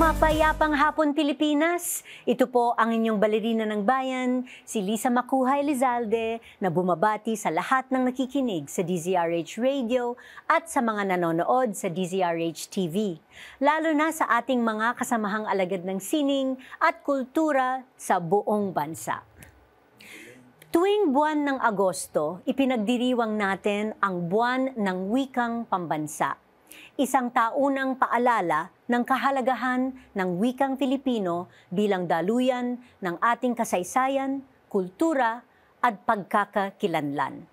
Mapayapang hapon, Pilipinas! Ito po ang inyong balerina ng bayan, si Lisa Makuhay Lizalde, na bumabati sa lahat ng nakikinig sa DZRH Radio at sa mga nanonood sa DZRH TV, lalo na sa ating mga kasamahang alagad ng sining at kultura sa buong bansa. Tuwing buwan ng Agosto, ipinagdiriwang natin ang buwan ng wikang pambansa. Isang taunang paalala ng kahalagahan ng wikang Filipino bilang daluyan ng ating kasaysayan, kultura at pagkakakilanlan.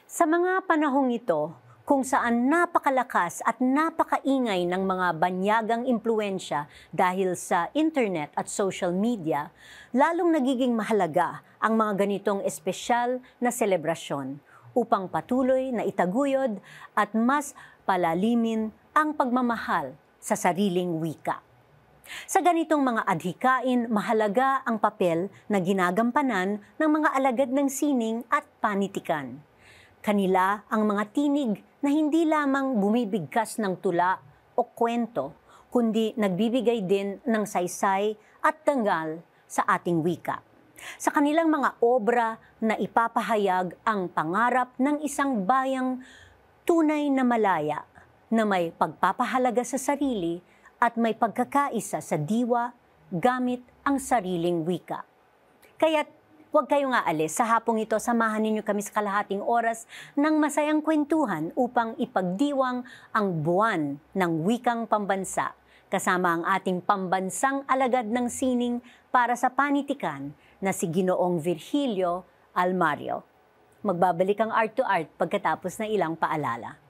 Sa mga panahong ito, kung saan napakalakas at napakaingay ng mga banyagang impluensya dahil sa internet at social media, lalong nagiging mahalaga ang mga ganitong espesyal na selebrasyon upang patuloy na itaguyod at mas palalimin ang pagmamahal sa sariling wika. Sa ganitong mga adhikain, mahalaga ang papel na ginagampanan ng mga alagad ng sining at panitikan. Kanila ang mga tinig na hindi lamang bumibigkas ng tula o kwento, kundi nagbibigay din ng saysay at tanggal sa ating wika. Sa kanilang mga obra na ipapahayag ang pangarap ng isang bayang tunay na malaya, na may pagpapahalaga sa sarili at may pagkakaisa sa diwa gamit ang sariling wika. Kaya't huwag kayong aalis. Sa hapong ito, samahan ninyo kami sa kalahating oras ng masayang kwentuhan upang ipagdiwang ang buwan ng wikang pambansa, kasama ang ating pambansang alagad ng sining para sa panitikan na si Ginoong Virgilio Almario. Magbabalik ang Art to Art pagkatapos ng ilang paalala.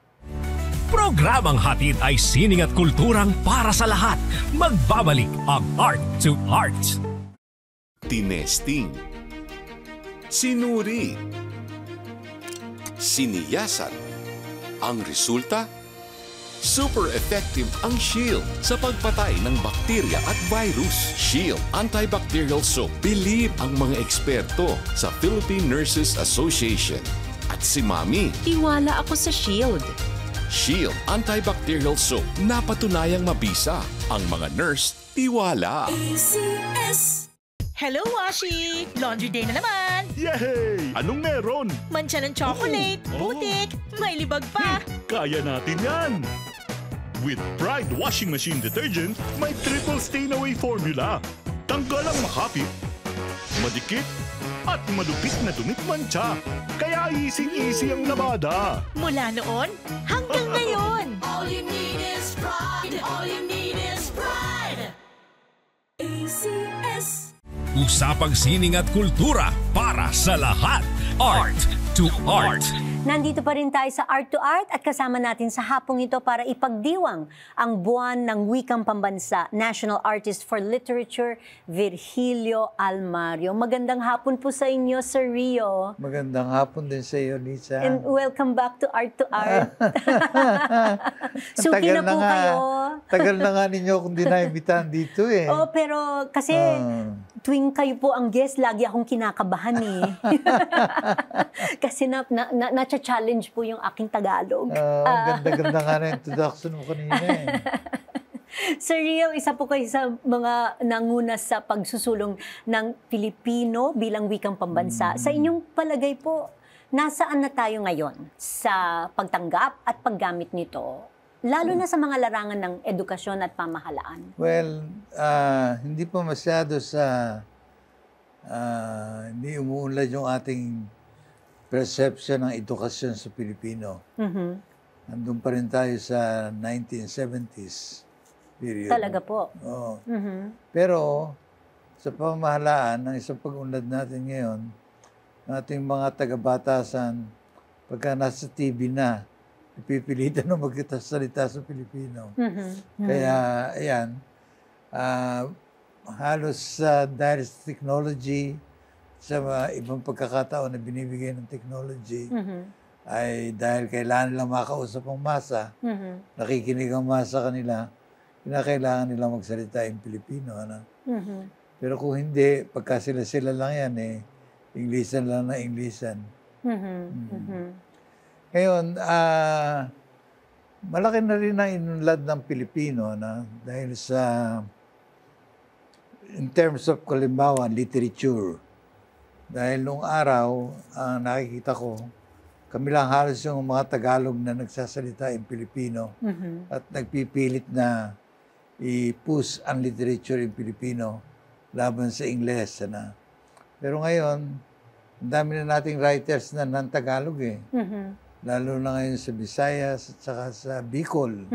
Programang hatid ay sining at kulturang para sa lahat. Magbabalik ang Art to Art. Tinesting, sinuri, siniyasan. Ang resulta? Super effective ang Shield sa pagpatay ng bakterya at virus. Shield Antibacterial Soap. Believe ang mga eksperto sa Philippine Nurses Association. At si Mami. Tiwala ako sa Shield. Shield Antibacterial Soap. Napatunayang mabisa. Ang mga nurse, tiwala. ACS. Hello, Washi! Laundry day na naman! Yay! Anong meron? Mancha ng chocolate, putik, may libag pa. Kaya natin yan! With Pride Washing Machine Detergent, may triple stain-away formula. Tanggal ang makapit, madikit, at malupit na dumit mancha. Kaya easy-easy ang labada. Mula noon hanggang ngayon. All you need is pride. All you need is pride. ACS. Usapang sining at kultura para sa lahat. Art to Art. Nandito pa rin tayo sa Art to Art at kasama natin sa hapong ito para ipagdiwang ang buwan ng wikang pambansa, National Artist for Literature, Virgilio Almario. Magandang hapon po sa inyo, Sir Rio. Magandang hapon din sa iyo, Lisa. And welcome back to Art to Art. Suki na po kayo. Tagal na nga ninyo akong dinaimbitahan dito eh. Oh, pero kasi tuwing kayo po ang guest, lagi akong kinakabahan eh. Kasi na-challenge po yung aking Tagalog. Ganda-ganda nga na introduction mo kanina eh. Sir Rio, isa po kayo sa mga nanguna sa pagsusulong ng Pilipino bilang wikang pambansa. Sa inyong palagay po, nasaan na tayo ngayon sa pagtanggap at paggamit nito? Lalo na sa mga larangan ng edukasyon at pamahalaan. Well, hindi pa masyado sa hindi umuunlad yung ating perception ng edukasyon sa Pilipino. Nandun pa rin tayo sa 1970s period. Talaga po. Oo. Pero sa pamahalaan, ang isang pag-unlad natin ngayon, ng ating mga taga-batasan, pagka nasa TV na, ipipilitan na magsalita sa Pilipino. Kaya, ayan, halos dahil sa technology, sa ibang pagkakataon na binibigay ng technology, ay dahil kailangan nilang makausap ang masa, nakikinig ang masa kanila, kinakailangan nilang magsalita in Pilipino. Ano? Pero kung hindi, pagka sila lang yan, Inglesan lang na Inglesan. Ngayon, malaki na rin ang inunlad ng Pilipino dahil sa in terms of kalimbawa, literature. Dahil noong araw, ang nakikita ko, kami lang halos yung mga Tagalog na nagsasalita in Pilipino at nagpipilit na i-push ang literature in Pilipino laban sa Ingles. Pero ngayon, ang dami na nating writers na non-Tagalog eh. Lalo na ngayon sa Visayas at saka sa Bicol.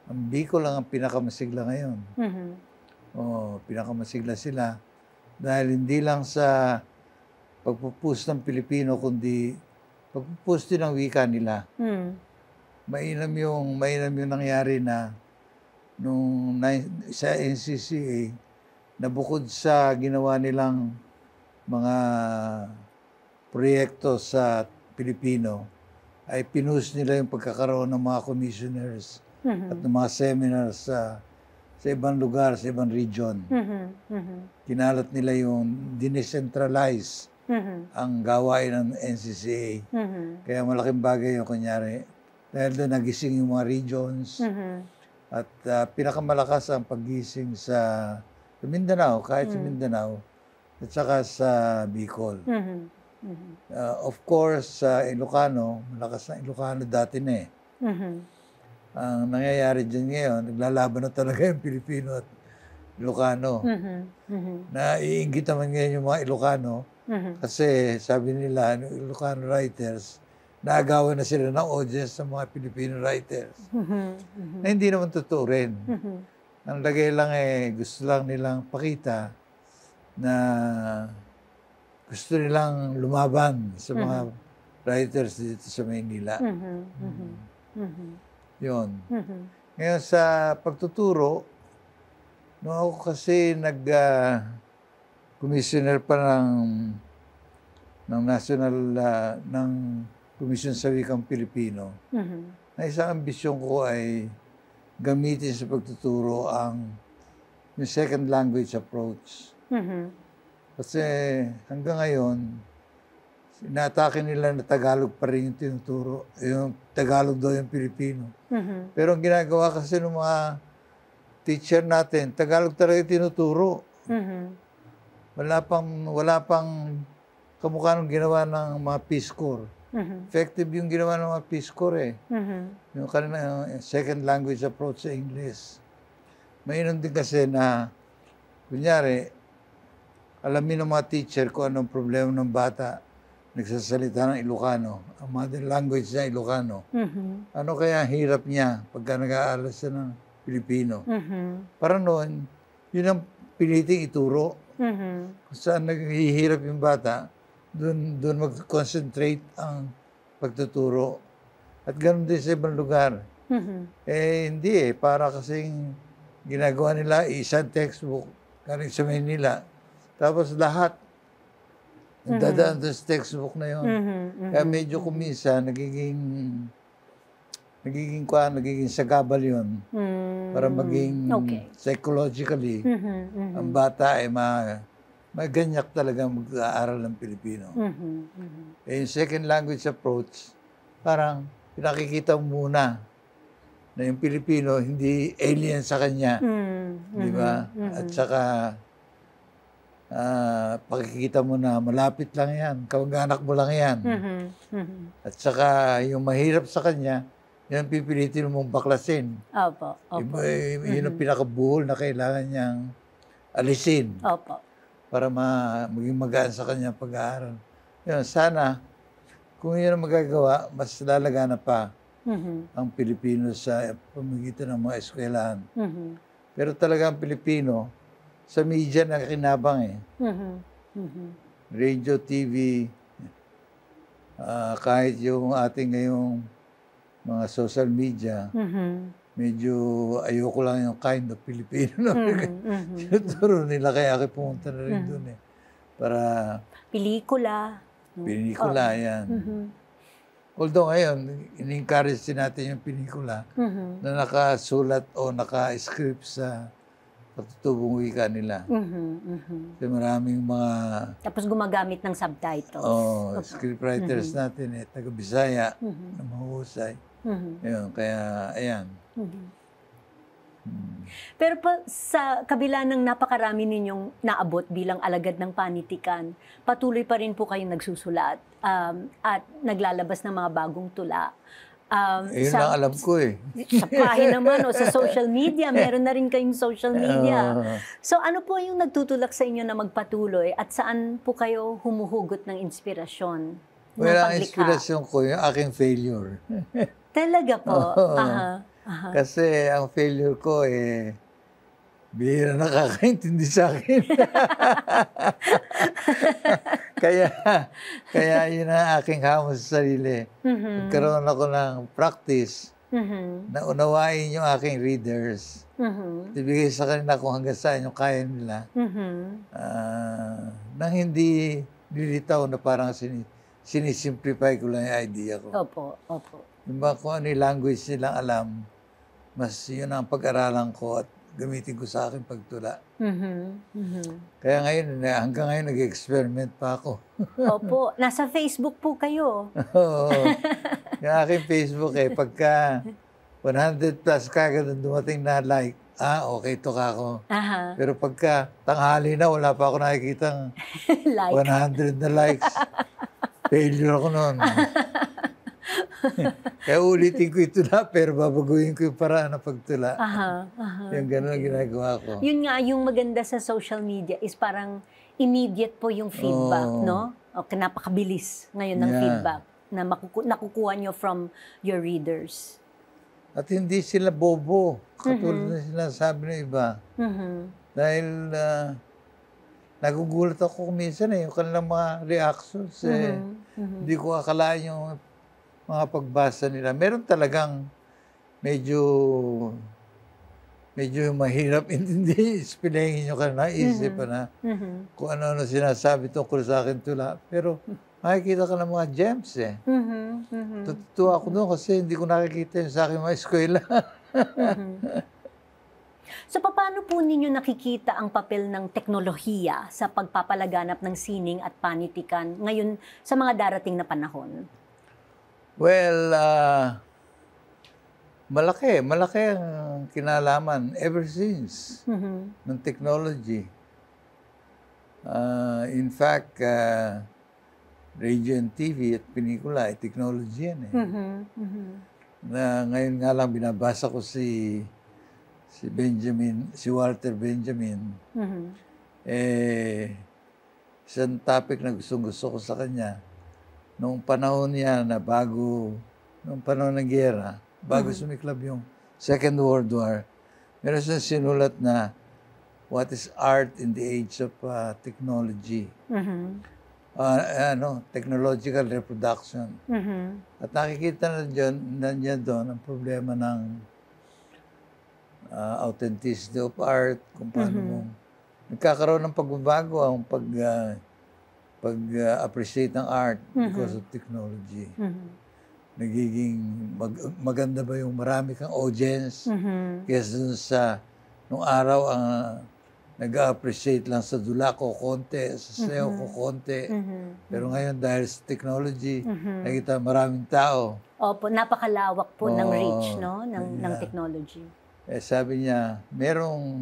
Ang Bicol ang pinakamasigla ngayon. Pinakamasigla sila. Dahil hindi lang sa pagpupush ng Pilipino, kundi pagpupush din ng wika nila. Mainam yung nangyari na sa NCCA, na bukod sa ginawa nilang mga proyekto sa Pilipino, ay pinush nila yung pagkakaroon ng mga commissioners at ng mga seminars sa ibang lugar, sa ibang region. Kinalat nila yung dinecentralize ang gawain ng NCCA. Kaya malaking bagay yung kunyari. Dahil doon nagising yung mga regions. At pinakamalakas ang paggising sa Mindanao, kahit sa Mindanao, at saka sa Bicol. Of course, sa Ilocano, malakas na Ilocano dati na eh. Ang nangyayari dyan ngayon, naglalaban na talaga yung Pilipino at Ilocano. Naiinggit naman ngayon yung mga Ilocano kasi sabi nila, Ilocano writers, naagawan na sila ng audience ng mga Filipino writers. Na hindi naman totoo rin. Ang lagay lang gusto lang nilang pakita na gusto nilang lumaban sa mga writers dito sa Maynila. Yun. Ngayon sa pagtuturo, nung ako kasi commissioner pa ng national, ng Komisyon sa Wikang Pilipino, na isang ambisyon ko ay gamitin sa pagtuturo yung second language approach. Kasi hanggang ngayon, inatake nila na Tagalog pa rin yung tinuturo. Yung Tagalog daw yung Pilipino. Pero ang ginagawa kasi ng mga teacher natin, Tagalog talaga yung tinuturo. Wala pang kamukha nung ginawa ng mga Peace Corps. Effective yung ginawa ng mga Peace Corps eh. Yung kanina second language approach sa English. Mainam din kasi na, kunyari, alamin ng mga teacher kung anong problema ng bata nagsasalita ng Ilocano, ang mother language niya Ilocano. Ano kaya hirap niya pagka nag-aaral siya ng Pilipino? Para noon, yun ang piliting ituro. Kung saan naghihirap yung bata, doon mag-concentrate ang pagtuturo. At ganoon din sa ibang lugar. Hindi para kasing ginagawa nila isang textbook galing sa Manila. Tapos lahat dadaan sa textbook na yun. Kaya medyo kuminsan nagiging sagabal yun. Para maging psychologically, ang bata ay maganyak talaga mag-aaral ng Pilipino. Yung second language approach, parang pinakikita muna na yung Pilipino hindi alien sa kanya. Di ba? At saka pakikita mo na malapit lang yan, kamag-anak mo lang yan. At saka yung mahirap sa kanya, yan pipilitin mong baklasin. Opo. Yun ang pinakabuhol na kailangan niyang alisin. Opo. Para maging magaan sa kanya pag-aaral. Yun, sana, kung yun ang magagawa, mas lalagana pa ang Pilipino sa pamagitan ng mga eskwelahan. Pero talaga ang Pilipino, sa media nakinabang eh. Radio, TV, kahit yung ating ngayong mga social media, medyo ayoko lang yung kind of Filipino. Sinuturo nila kaya ako pumunta na rin doon eh. Para... Pelikula, yan. Although ngayon, in-encourage din natin yung pelikula na nakasulat o naka-script sa pagtutubong wika nila. Kasi maraming mga... Tapos gumagamit ng subtitles. Scriptwriters natin taga-Bisaya na mahusay. Ayun, kaya, ayan. Pero sa kabila ng napakarami ninyong naabot bilang alagad ng panitikan, patuloy pa rin po kayong nagsusulat at naglalabas ng mga bagong tula. Yun lang alam ko eh. Sa pahina naman o sa social media, meron na rin kayong social media. So ano po yung nagtutulak sa inyo na magpatuloy at saan po kayo humuhugot ng inspirasyon? Well, ang inspirasyon ko yung aking failure. Talaga po? Kasi ang failure ko bihira nakakaintindi sa akin. kaya yun ang aking hamon sa sarili. Magkaroon ako ng practice na unawain yung aking readers. Ibigay sa kanila kung hanggang saan yung kaya nila. Nang hindi lilitaw na parang sinisimplify ko lang yung idea ko. Opo. Diba kung ano yung language nilang alam, mas yun ang pag-aralan ko at gamitin ko sa aking pagtula. Kaya ngayon, hanggang ngayon, nag-experiment pa ako. Opo. Nasa Facebook po kayo. Oo. Yung aking Facebook pagka 100 plus kagad ang dumating na like, okay, tuka ako. Pero pagka tanghali na, wala pa ako nakikitang Like. 100 na likes. Failure ako noon. Kaya ulitin ko ito na, pero babaguhin ko yung paraan ng pagtula. Yung gano'n ang ginagawa ko. Yun nga, yung maganda sa social media is parang immediate po yung feedback, no? O, napakabilis ngayon ng feedback na nakukuha nyo from your readers. At hindi sila bobo, katulad na sinasabi ng iba. Dahil nagugulat ako minsan yung kanilang mga reactions. Hindi ko akalain yung mga pagbasa nila. Meron talagang medyo mahirap intindihin, spellingin nyo ka na, isip na kung ano sinasabi tungkol sa akin tula. Pero makikita ka ng mga gems Tutuwa ako doon kasi hindi ko nakikita yung sa akin mga eskwela. So, paano po ninyo nakikita ang papel ng teknolohiya sa pagpapalaganap ng sining at panitikan ngayon sa mga darating na panahon? Well, malaki ang kinalaman ever since ng technology. In fact, radio and TV at pelikula ay technology yan Na ngayon nga lang binabasa ko si Walter Benjamin. Isang topic na gusto ko sa kanya. Noong panahon niya na noong panahon ng giyera, bago sumiklab yung Second World War, meron siyang sinulat na what is art in the age of technology. Technological reproduction. At nakikita na niya doon ang problema ng authenticity of art, kung paano mo nagkakaroon ng pagbabago ang pag-appreciate ng art because of technology. Nagiging maganda ba yung marami kang audience kaysa dun sa nung araw ang nag-appreciate lang sa dula ko konti, sa sayo ko konti. Pero ngayon dahil sa technology, nakita maraming tao. Opo, napakalawak po ng reach ng technology. Sabi niya, merong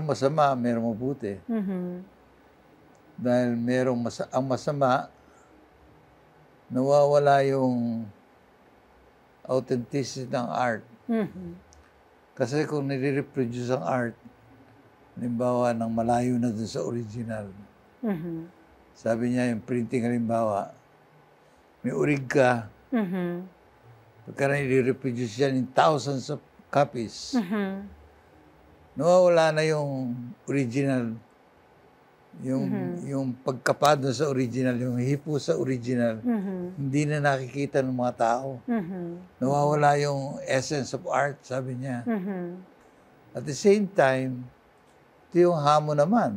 masama, merong mabuti. Dahil ang masama, nawawala yung authenticity ng art. Kasi kung nire-reproduce ang art, halimbawa nang malayo na dun sa original. Sabi niya yung printing halimbawa, may urig ka, pagka nire-reproduce yan in thousands of copies, nawawala na yung original. Yung pagkapado sa original, yung hipo sa original, hindi na nakikita ng mga tao. Nawawala yung essence of art, sabi niya. At the same time, ito yung hamon naman.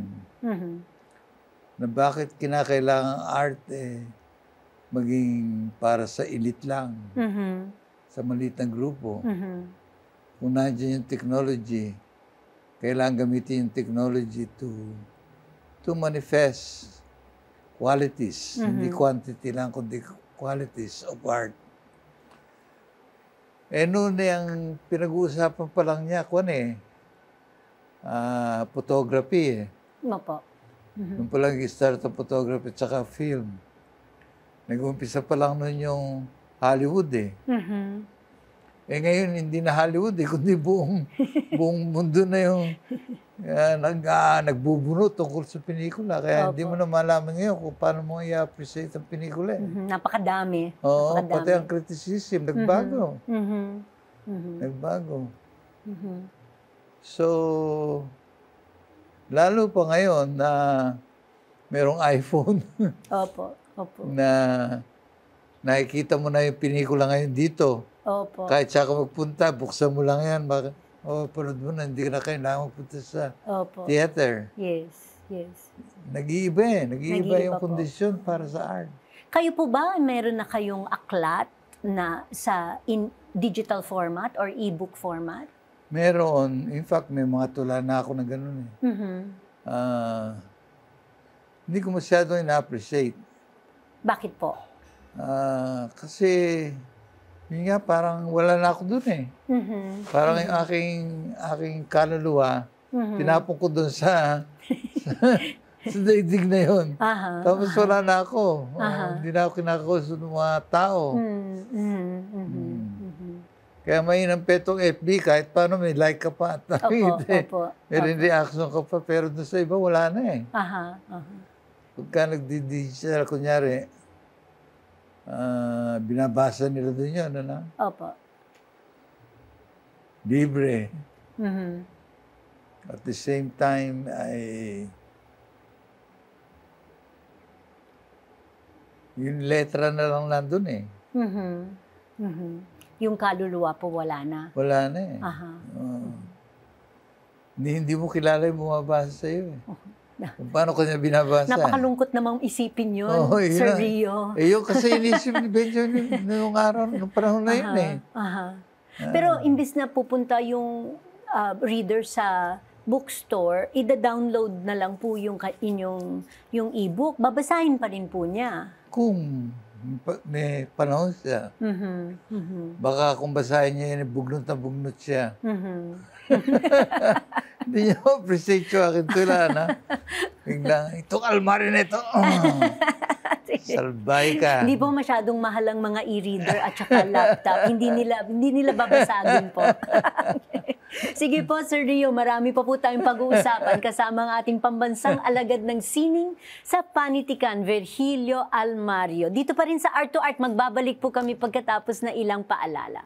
Na bakit kinakailangan art maging para sa elite lang, sa maliit na grupo. Kung nandiyan yung technology, kailangan gamitin yung technology to manifest qualities, hindi quantity lang, kundi qualities of art. noon ang pinag-uusapan pa lang niya, photography Opo. Noon pa lang start ang photography at saka film. Nag-umpisa pa lang noon yung Hollywood ngayon hindi na Hollywood kundi buong mundo na yung nagbubunot tungkol sa pelikula. Kaya hindi mo na malaman ngayon kung paano mo i-appreciate ang pelikula. Napakadami. Oo, pati ang criticism, nagbago. Nagbago. So, lalo pa ngayon na merong iPhone. Opo. Na nakikita mo na yung pelikula ngayon dito. Opo. Kahit siya ka magpunta, buksan mo lang yan. Panood mo na, hindi na kailangan magpunta sa theater. Yes. Nag-iiba yung kondisyon para sa art. Kayo po ba, meron na kayong aklat na in digital format or e-book format? Meron. In fact, may mga tula na ako na gano'n Hindi ko masyadong ina-appreciate. Bakit po? Kasi, yun nga, parang wala na ako dun Parang yung aking kaluluwa, tinapon ko dun sa daigdig na yun. Tapos wala na ako. Hindi na ako kinakausap ng mga tao. Kaya mainam petong FB, kahit paano may like ka pa. May reaction ka pa, pero dun sa iba, wala na Pagka nagdi-digital, kunyari, binabasa nila dun yun, Opo. Libre. At the same time, yung letra na lang nandun Yung kaluluwa po wala na. Wala na Hindi mo kilala yung bumabasa sa'yo Kung paano kanya binabasa. Napakalungkot namang isipin yun, Sir Rio. Yun kasi inisip ni Benjamin noong araw, noong panahon na yun Pero imbis na pupunta yung reader sa bookstore, ida-download na lang po yung e-book. Babasahin pa rin po niya. Kung may panahon siya. Baka kung basahin niya yun, bugnot na bugnot siya. Hindi niya appreciate yung aking tula, Biglang, itong almari na ito. Salbay ka. Hindi po masyadong mahal ang mga e-reader at saka laptop. Hindi nila babasagin po. Sige po, Sir Rio, marami pa po tayong pag-uusapan kasama ang ating pambansang alagad ng sining sa panitikan, Virgilio Almario. Dito pa rin sa Art to Art, magbabalik po kami pagkatapos na ilang paalala.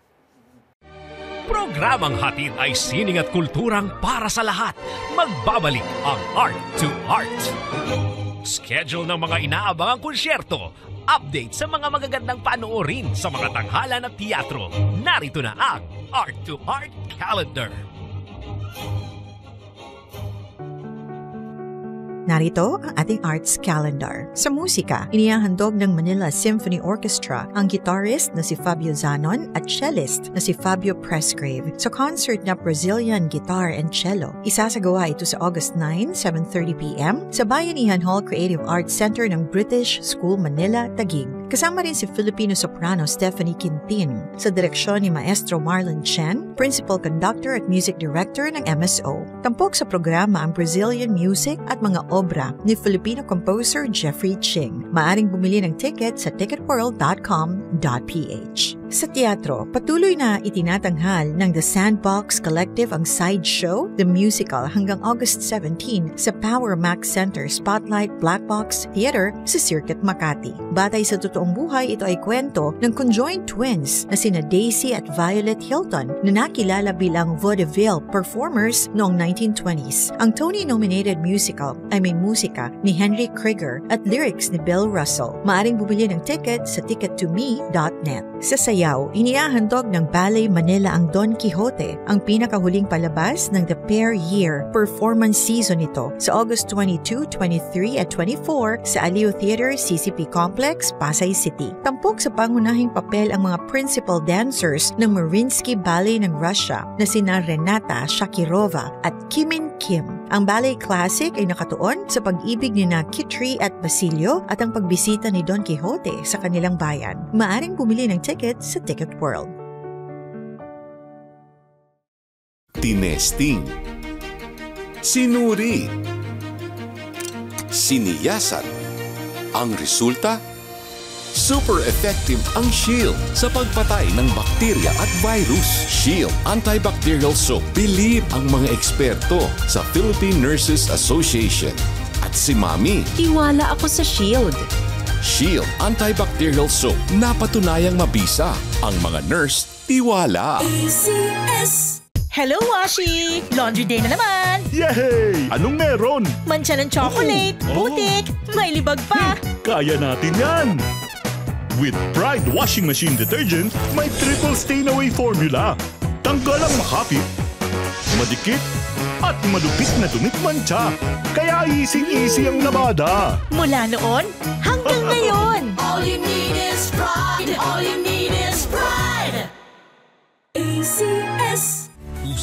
Programang hatid ay sining at kulturang para sa lahat. Magbabalik ang Art to Art. Schedule ng mga inaabangang konsyerto. Update sa mga magagandang panoorin sa mga tanghalan at teatro. Narito na ang Art to Art Calendar. Narito ang ating arts calendar. Sa musika, inihahandog ng Manila Symphony Orchestra ang guitarist na si Fabio Zanon at cellist na si Fabio Presgrave sa concert na Brazilian Guitar and Cello. Isasagawa ito sa August 9, 7:30 p.m. sa Bayanihan Hall Creative Arts Center ng British School Manila, Taguig. Kasama rin si Filipino soprano Stephanie Quintin sa direksyon ni Maestro Marlon Chen, Principal Conductor at Music Director ng MSO. Tampok sa programa ang Brazilian music at mga obra ni Filipino composer Jeffrey Ching. Maaring bumili ng ticket sa ticketworld.com.ph. Sa teatro, patuloy na itinatanghal ng The Sandbox Collective ang Sideshow, the musical hanggang August 17 sa Power Max Center Spotlight Black Box Theater sa Circuit Makati. Batay sa totoong buhay, ito ay kwento ng conjoined twins na sina Daisy at Violet Hilton na nakilala bilang vaudeville performers noong 1920s. Ang Tony-nominated musical ay may musika ni Henry Krieger at lyrics ni Bill Russell. Maaring bumili ng ticket sa tickettome.net. Sa sayaw, inihahandog ng Ballet Manila ang Don Quixote, ang pinakahuling palabas ng The Pair Year performance season nito sa August 22, 23 at 24 sa Aliw Theater, CCP Complex, Pasay City. Tampok sa pangunahing papel ang mga principal dancers ng Mariinsky Ballet ng Russia na sina Renata Shakirova at Kimin Kim. Ang ballet classic ay nakatuon sa pag-ibig ni na Kitri at Basilio at ang pagbisita ni Don Quixote sa kanilang bayan. Maaring bumili ng ticket sa Ticket World. tinesting, sinuri, siniyasan. Ang resulta? Super effective ang Shield sa pagpatay ng bakterya at virus. Shield Antibacterial Soap. Believe ang mga eksperto sa Philippine Nurses Association. At si Mami. Tiwala ako sa Shield. Shield Antibacterial Soap. Napatunayang mabisa. Ang mga nurse, tiwala. ACS. Hello, Washi! Laundry day na naman! Yay! Anong meron? Mancha ng chocolate, putik, may libag pa! Kaya natin yan! With Pride Washing Machine Detergent, may triple stain-away formula. Tanggal ang makapit, madikit, at malupit na dumit mancha. Kaya easy-easy ang labada. Mula noon hanggang ngayon! All you need is pride. All you need is pride. ACS.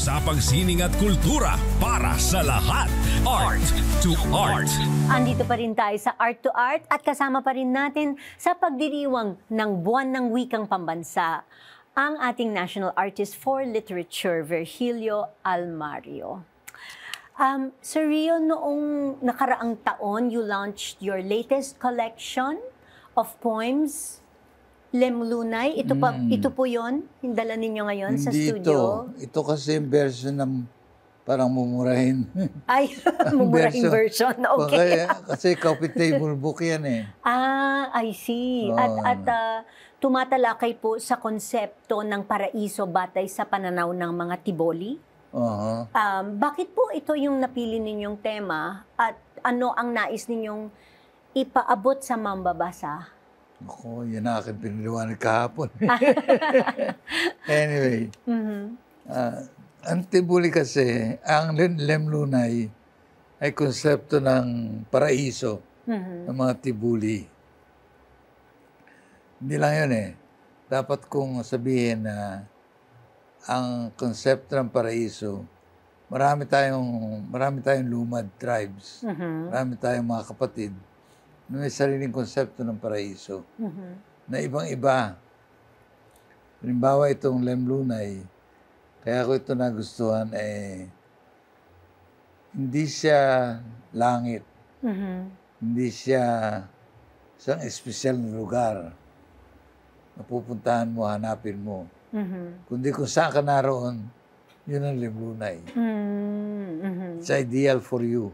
Usapang sining at kultura para sa lahat. Art to Art. Andito pa rin tayo sa Art to Art at kasama pa rin natin sa pagdiriwang ng Buwan ng Wikang Pambansa ang ating National Artist for Literature, Virgilio Almario. Sir Rio, noong nakaraang taon, you launched your latest collection of poems, Lemlunay. Ito po yon, yung dala ninyo ngayon sa studio. Ito kasi yung version ng parang mumurahin. Ay, mumurahing version. Okay. Kasi coffee table book yan eh. I see. At tumatalakay po sa konsepto ng paraiso batay sa pananaw ng mga Tiboli. Bakit po ito yung napili ninyong tema at ano ang nais ninyong ipaabot sa mambabasa? Ako, yan na aking piniliwanag kahapon. Anyway, ang Tiboli kasi, ang Lemlunay ay konsepto ng paraiso ng mga Tiboli. Hindi lang yun eh. Dapat kong sabihin na ang konsepto ng paraiso, marami tayong lumad tribes. Marami tayong mga kapatid na may sariling konsepto ng paraiso na ibang-iba. Halimbawa itong Lemlunay, kaya ko ito nagustuhan hindi siya langit. Hindi siya isang espesyal na lugar na pupuntahan mo, hanapin mo. Kundi kung saan ka naroon, yun ang Lemlunay. It's ideal for you.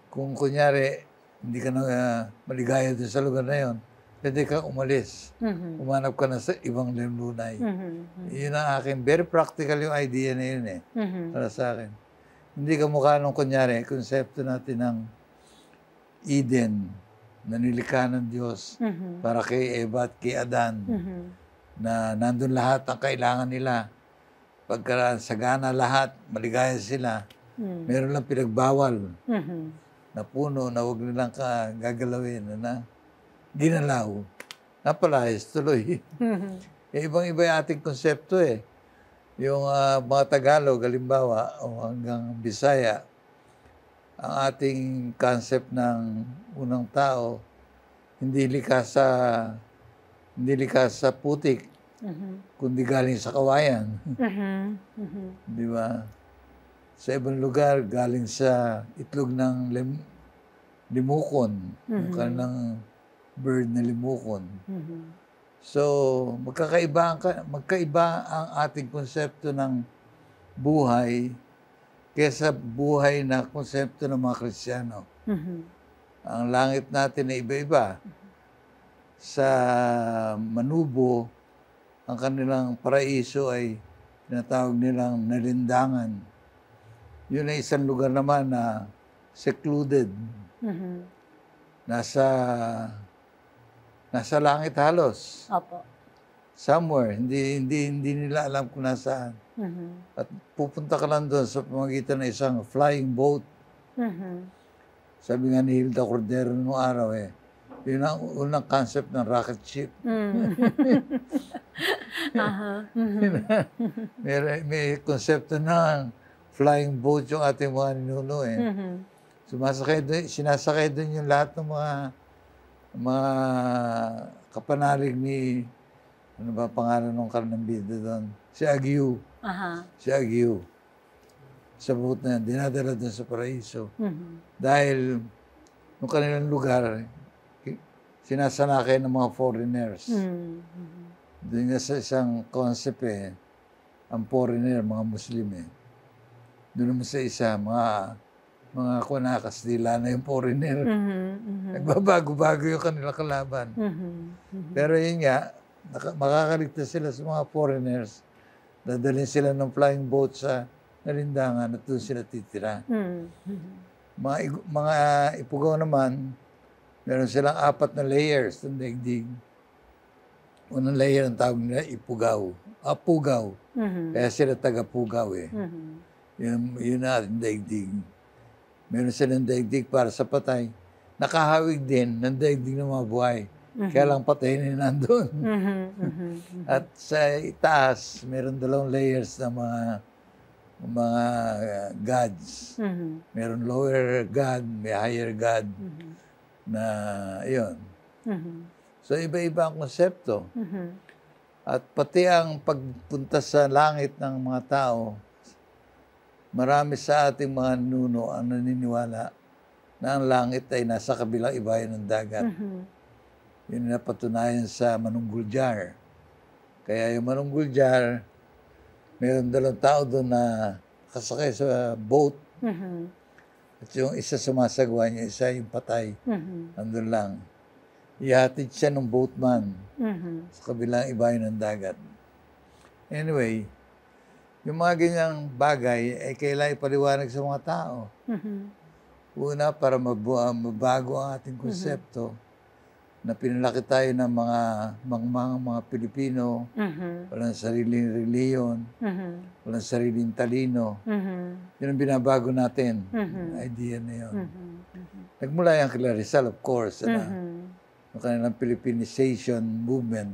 Kung kunyari, hindi ka na maligaya doon sa lugar na yun, pwede ka umalis. Umanap ka na sa ibang Lemlunay. Yun ang akin. Very practical yung idea na yun eh. Para sa akin. Hindi ka mukha nung kunyari, konsepto natin ng Eden, na nilikha ng Diyos para kay Eva at kay Adan, na nandun lahat ang kailangan nila. Pagka sagana lahat, maligaya sila, meron lang pinagbawal na puno na huwag nilang gagalawin na ginalaw. Napalayas tuloy. Ibang-iba yung ating konsepto eh. Yung mga Tagalog, halimbawa, o hanggang Bisaya, ang ating concept ng unang tao, hindi likha sa putik, kundi galing sa kawayan. Di ba? Sa ibang lugar, galing sa itlog ng limukon, yung kanilang bird na limukon. So, magkaiba ang ating konsepto ng buhay kaysa buhay na konsepto ng mga Kristiyano. Ang langit natin ay iba-iba. Sa Manubo, ang kanilang paraiso ay tinatawag nilang nalindangan. Yun ay isang lugar naman na secluded. Nasa langit halos. Opo. Somewhere. Hindi nila alam kung nasaan. At pupunta ka lang doon sa pamagitan ng isang flying boat. Sabi nga ni Hilda Cordero noong araw yun ang unang concept ng rocket ship. May konsepto ng flying boat yung ating mga ninuno sinasakay doon yung lahat ng mga kapanalig ni, ano ba pangalan ng karnambida doon? Si Aguiu. Si Aguiu. sa boat na yan, dinadala doon sa paraiso. Dahil nung kanilang lugar, sinasanakay ng mga foreigners. Doon nga sa isang concept ang foreigner, mga Muslim Doon naman sa isa, mga Kastila na yung foreigner. Nagbabago-bago yung kanilang kalaban. Pero yun nga, makakaligtas sila sa mga foreigners. Dadalhin sila ng flying boat sa nalindangan at doon sila titira. Mga Ipugaw naman, meron silang 4 na layers ng daigdig. Unang layer ang tawag nila Ipugaw. Pugaw. Kaya sila taga-Pugaw Yun na ating daigdig. Meron silang daigdig para sa patay. Nakahawig din ng daigdig ng mga buhay. Kaya lang patay na nandun. At sa itaas, meron 2 layers ng mga gods. Meron lower God, may higher God. Na yun. So iba-iba ang konsepto. At pati ang pagpunta sa langit ng mga tao, marami sa ating mga nuno ang naniniwala na ang langit ay nasa kabilang ibayan ng dagat. Yun na patunayan sa Manungguljar. Kaya yung Manungguljar, mayroon 2 tao doon na kasakay sa boat. At yung isa sumasagwa niya, isa yung patay. Andun lang. Ihatid siya ng boatman sa kabilang ibayan ng dagat. Anyway, yung mga ganyang bagay ay kailangan ipaliwanag sa mga tao. Una, para mabago ang ating konsepto na pinalaki tayo ng mga Pilipino, walang sariling reliyon, walang sariling talino. Yun ang binabago natin. Idea na yun. Nagmula yan kila Rizal, of course. Yung kanilang Philippinization movement.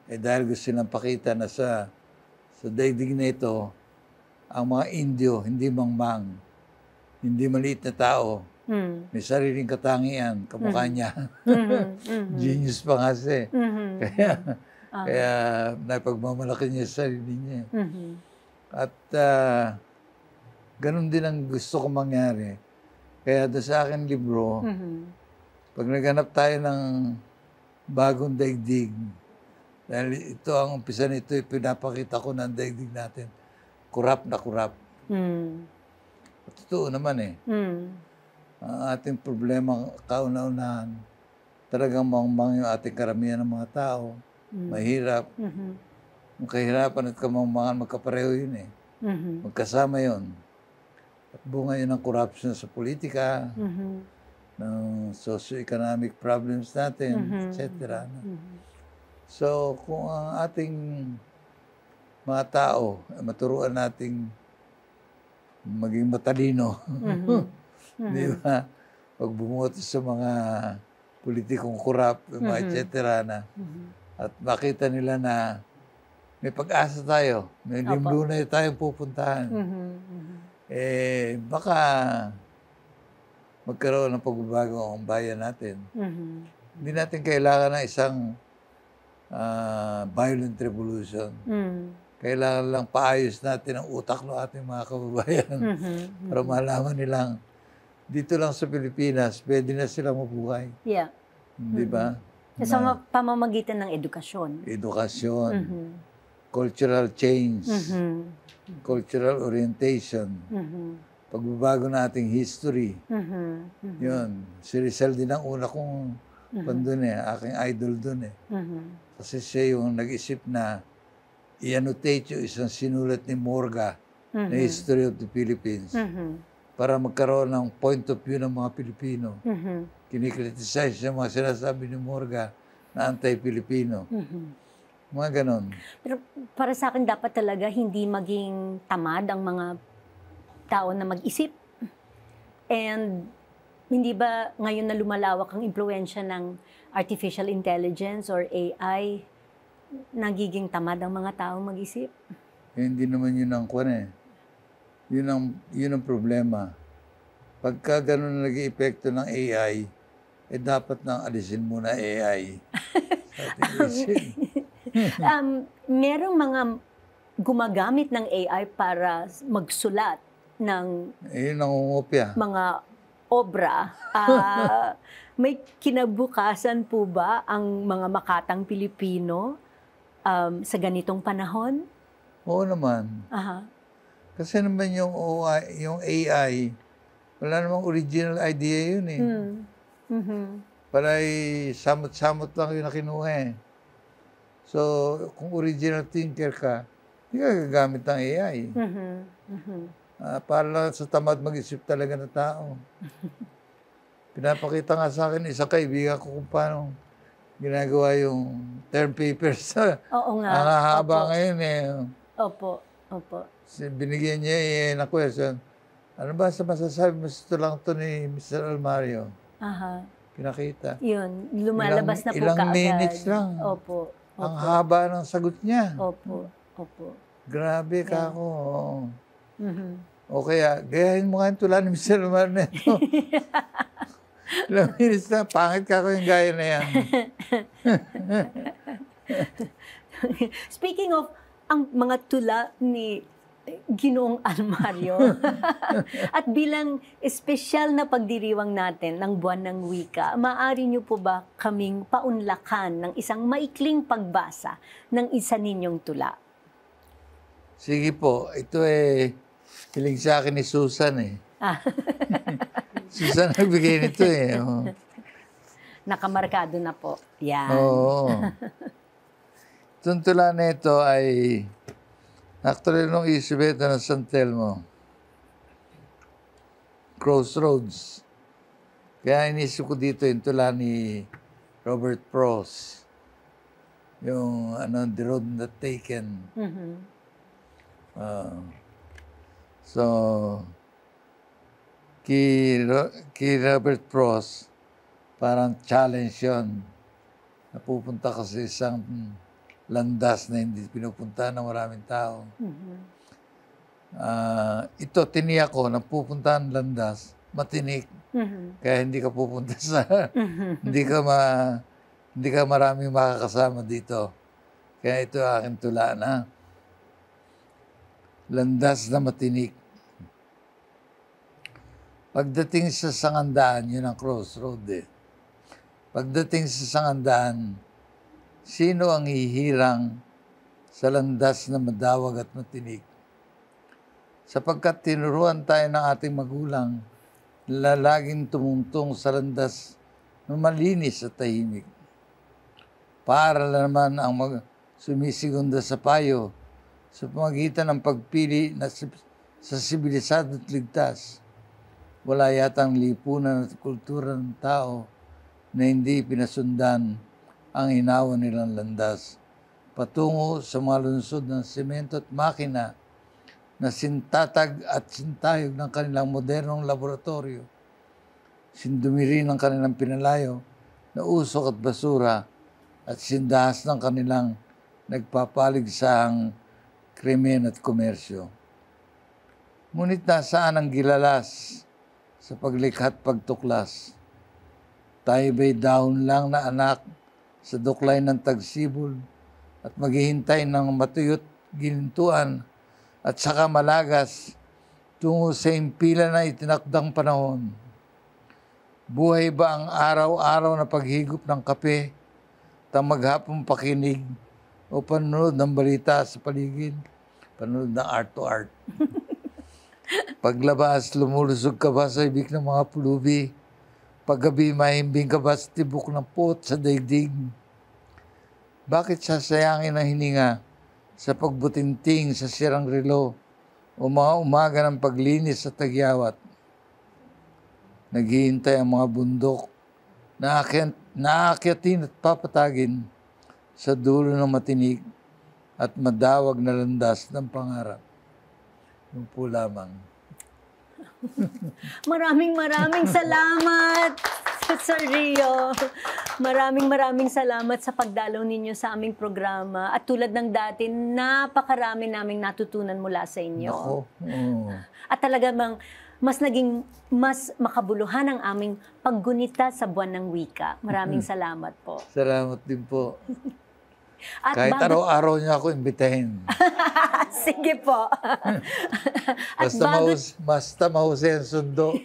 Dahil gusto nilang pakita na sa daigdig na ito, ang mga Indio, hindi mangmang, hindi maliit na tao, may sariling katangian, kamukha niya. Genius pa nga siya. Kaya napagmamalaki niya sa sarili niya. At ganun din ang gusto kong mangyari. Kaya doon sa akin libro, pag naghanap tayo ng bagong daigdig, dahil ito ang umpisa nito, pinapakita ko ng daigdig natin, kurap na kurap. Totoo naman ang ating problema kauna-unahan, talagang mangmang yung ating karamihan ng mga tao, mahirap. Yung kahirapan at kamangmangan, magkapareho yun Magkasama yun. At bunga yun ng corruption sa politika, ng socio-economic problems natin, etc. So, kung ang ating mga tao, maturuan nating maging matalino, di ba? Pag bumuto sa mga politikong korap, etc. At makita nila na may pag-asa tayo, may limlunay tayong pupuntahan. Baka magkaroon ng pagbabago ang bayan natin. Hindi natin kailangan ng isang violent revolution. Kailangan lang paayos natin ang utak ng ating mga kababayan para malaman nilang dito lang sa Pilipinas, pwede na silang mabuhay. Di ba? Sa pamamagitan ng edukasyon. Edukasyon, cultural change, cultural orientation, pagbabago na ating history. Yun. Si Rizal din ang una kong pandun aking idol dun Kasi siya yung nag-isip na i-annotate yung isang sinulat ni Morga na History of the Philippines para magkaroon ng point of view ng mga Pilipino. Kinikriticize siya mga sinasabi ni Morga na anti-Pilipino. Mga ganon. Pero para sa akin, dapat talaga hindi maging tamad ang mga tao na mag-isip. And hindi ba ngayon na lumalawak ang impluensya ng artificial intelligence or AI, nagiging tamad ang mga tao mag-isip? Hindi naman yun ang kwan Yun ang problema. Pagka ganun nag-iepekto ng AI, dapat nang alisin muna AI. Merong mga gumagamit ng AI para magsulat Yun, nangungopia. mga obra, may kinabukasan po ba ang mga makatang Pilipino sa ganitong panahon? Oo naman. Aha. Kasi naman yung AI, wala namang original idea yun eh. Parang samot-samot lang yun na kinuha eh. So, kung original thinker ka, hindi ka gagamit ng AI. Para lang sa tamad mag-isip talaga ng tao. Pinapakita nga sa akin isang kaibigan ko kung paano ginagawa yung term papers. Oo nga. Ang hahaba ngayon eh. Opo. Binigyan niya ng question. Ano ba sa masasabi mo ito lang ito ni Mr. Almario? Aha. Pinakita. Yun, lumalabas na po ilang kaagad. minutes lang. Opo. Ang haba ng sagot niya. Opo. Grabe ka ako. O kaya, gayahin mo nga yung tula ni Mr. Almario na ito. Ilang minutes na, pangit ka ako yung gaya na yan. Speaking of ang mga tula ni Ginoong Almario at bilang espesyal na pagdiriwang natin ng Buwan ng Wika, maaari niyo po ba kaming paunlakan ng isang maikling pagbasa ng isa ninyong tula? Sige po, ito hiling sa akin ni Susan eh. Susan nagbigay nito eh. Oh. Nakamarkado na po. Yan. Oo. Itong tula na ito ay actually nung Isabeta ng San Telmo. Crossroads. Kaya inisip ko dito yung tula ni Robert Frost. Yung The Road Not Taken. So, kay Robert Frost, parang challenge yun. Napupunta ka sa isang landas na hindi pinupunta ng maraming tao. Ito, tiniyak ko, napupuntahan landas, matinik. Kaya hindi ka pupunta sa, hindi ka maraming makakasama dito. Kaya ito aking tula na. Landas na matinik. Pagdating sa sangandaan, yun ang crossroad eh. Pagdating sa sangandaan, sino ang hihirang sa landas na madawag at matinik? Sapagkat tinuruan tayo ng ating magulang na laging tumungtong sa landas na malinis at tahimik. Para naman ang sumisigunda sa payo sa pamagitan ng pagpili na sa sibilisado at ligtas. Wala yatang lipunan at kultura ng tao na hindi pinasundan ang hinawa nilang landas patungo sa mga lungsod ng semento at makina na sintatag at sintayog ng kanilang modernong laboratorio, sindumiri ng kanilang pinalayo na usok at basura at sindahas ng kanilang nagpapaligsahang krimen at komersyo. Ngunit nasaan ang gilalas sa paglikha at pagtuklas? Tayo ba'y dahon lang na anak sa duklay ng tagsibol at maghihintay ng matuyot ginintuan at saka malagas tungo sa impila na itinakdang panahon? Buhay ba ang araw-araw na paghigop ng kape, maghapong pakinig o panonood ng balita sa paligid, panonood ng art to art? Paglabas, lumulusog ka ba sa ibig ng mga pulubi? Paggabi, mahimbing ka ba sa tibok ng pot sa daigdig? Bakit sasayangin ang hininga sa pagbutinting sa sirang relo o mga umaga ng paglinis sa tagyawat? Naghihintay ang mga bundok na aakyatin at papatagin sa dulo ng matinig at madawag na landas ng pangarap. Yung po lamang. Maraming salamat, Sir Rio. Maraming salamat sa pagdalaw ninyo sa aming programa. At tulad ng dati, napakarami naming natutunan mula sa inyo. Ako. At talagang mas makabuluhan ang aming paggunita sa Buwan ng Wika. Maraming salamat po. Salamat din po. At kahit araw-araw niya ako imbitahin. Sige po. At Basta mahusay ang sundo.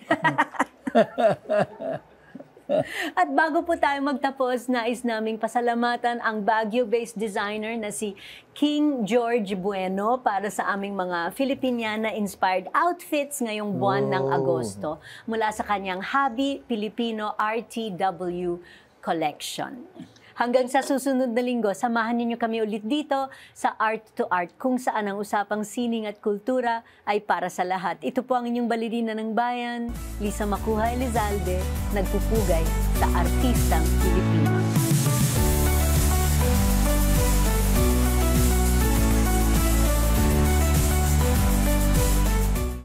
At bago po tayo magtapos, nais naming pasalamatan ang Baguio-based designer na si King George Bueno para sa aming mga Filipiniana-inspired outfits ngayong buwan ng Agosto mula sa kanyang Habi Filipino RTW Collection. Hanggang sa susunod na linggo, samahan ninyo kami ulit dito sa Art to Art, kung saan ang usapang sining at kultura ay para sa lahat. Ito po ang inyong balerina ng bayan, Lisa Macuja Elizalde, nagpupugay sa artistang Pilipino.